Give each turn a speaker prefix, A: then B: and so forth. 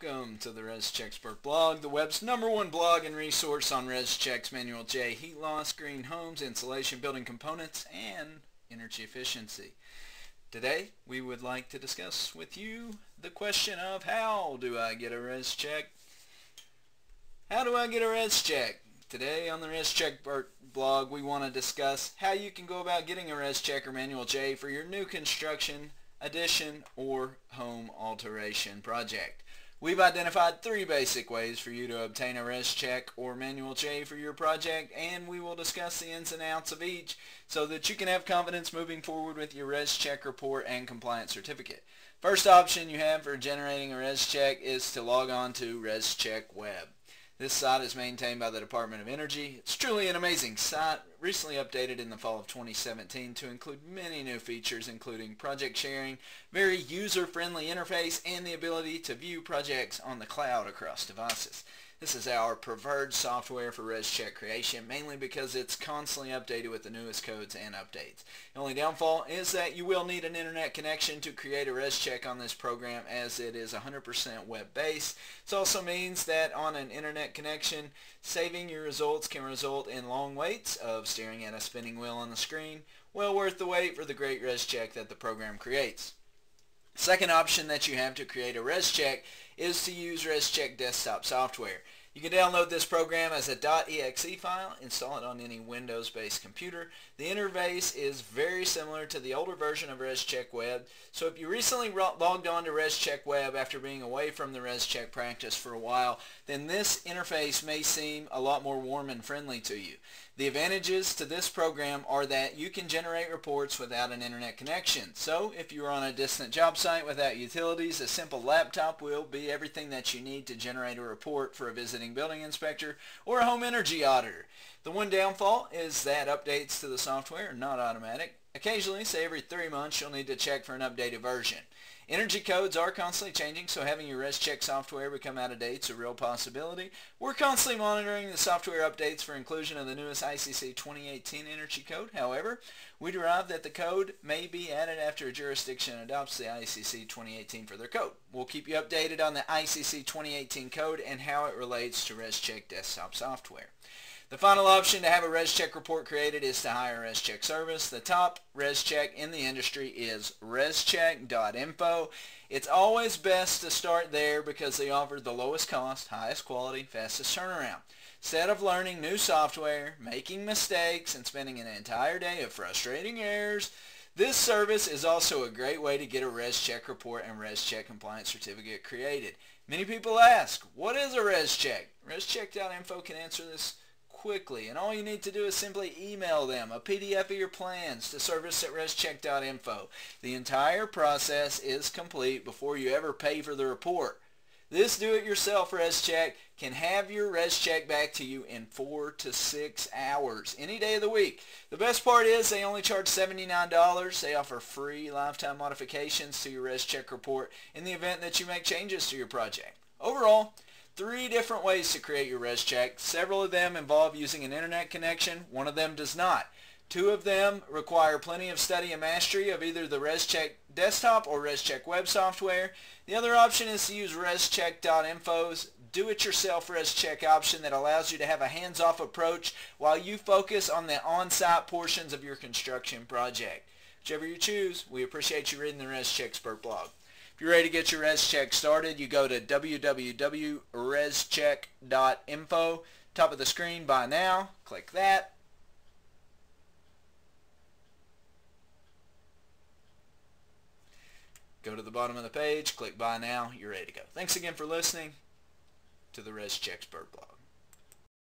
A: Welcome to the Rescheck Blog, the web's #1 blog and resource on Rescheck's Manual J, heat loss, green homes, insulation, building components, and energy efficiency. Today, we would like to discuss with you the question of how do I get a Rescheck? How do I get a Rescheck? Today on the Rescheck blog, we want to discuss how you can go about getting a Rescheck or Manual J for your new construction, addition, or home alteration project. We've identified 3 basic ways for you to obtain a Rescheck or Manual J for your project, and we will discuss the ins and outs of each so that you can have confidence moving forward with your Rescheck report and compliance certificate. First option you have for generating a Rescheck is to log on to Rescheck Web. This site is maintained by the Department of Energy. It's truly an amazing site, recently updated in the fall of 2017 to include many new features including project sharing, very user-friendly interface, and the ability to view projects on the cloud across devices. This is our preferred software for Rescheck creation, mainly because it's constantly updated with the newest codes and updates. The only downfall is that you will need an internet connection to create a Rescheck on this program, as it is 100% web-based. This also means that on an internet connection, saving your results can result in long waits of staring at a spinning wheel on the screen. Well worth the wait for the great Rescheck that the program creates. Second option that you have to create a Rescheck is to use Rescheck Desktop software. You can download this program as a .exe file, install it on any Windows-based computer. The interface is very similar to the older version of Rescheck Web, so if you recently logged on to Rescheck Web after being away from the Rescheck practice for a while, then this interface may seem a lot more warm and friendly to you. The advantages to this program are that you can generate reports without an internet connection. So if you are on a distant job site without utilities, a simple laptop will be everything that you need to generate a report for a visiting building inspector or a home energy auditor. The one downfall is that updates to the software are not automatic. Occasionally, say every 3 months, you'll need to check for an updated version. Energy codes are constantly changing, so having your Rescheck software become out of date is a real possibility. We're constantly monitoring the software updates for inclusion of the newest ICC 2018 energy code. However, we derive that the code may be added after a jurisdiction adopts the ICC 2018 for their code. We'll keep you updated on the ICC 2018 code and how it relates to Rescheck Desktop software. The final option to have a Rescheck report created is to hire a Rescheck service. The top Rescheck in the industry is Rescheck.info. It's always best to start there because they offer the lowest cost, highest quality, fastest turnaround. Instead of learning new software, making mistakes, and spending an entire day of frustrating errors, this service is also a great way to get a Rescheck report and Rescheck compliance certificate created. Many people ask, what is a Rescheck? Rescheck.info can answer this quickly, and all you need to do is simply email them a PDF of your plans to service@rescheck.info. The entire process is complete before you ever pay for the report. This do-it-yourself Rescheck can have your Rescheck back to you in 4 to 6 hours, any day of the week. The best part is they only charge $79. They offer free lifetime modifications to your Rescheck report in the event that you make changes to your project. Overall, 3 different ways to create your Rescheck. Several of them involve using an internet connection. One of them does not. 2 of them require plenty of study and mastery of either the Rescheck Desktop or Rescheck Web software. The other option is to use Rescheck.info's do-it-yourself Rescheck option that allows you to have a hands-off approach while you focus on the on-site portions of your construction project. Whichever you choose, we appreciate you reading the Rescheck blog. If you're ready to get your Rescheck started, you go to www.Rescheck.info. Top of the screen, buy now. Click that. Go to the bottom of the page, click buy now. You're ready to go. Thanks again for listening to the Rescheck blog.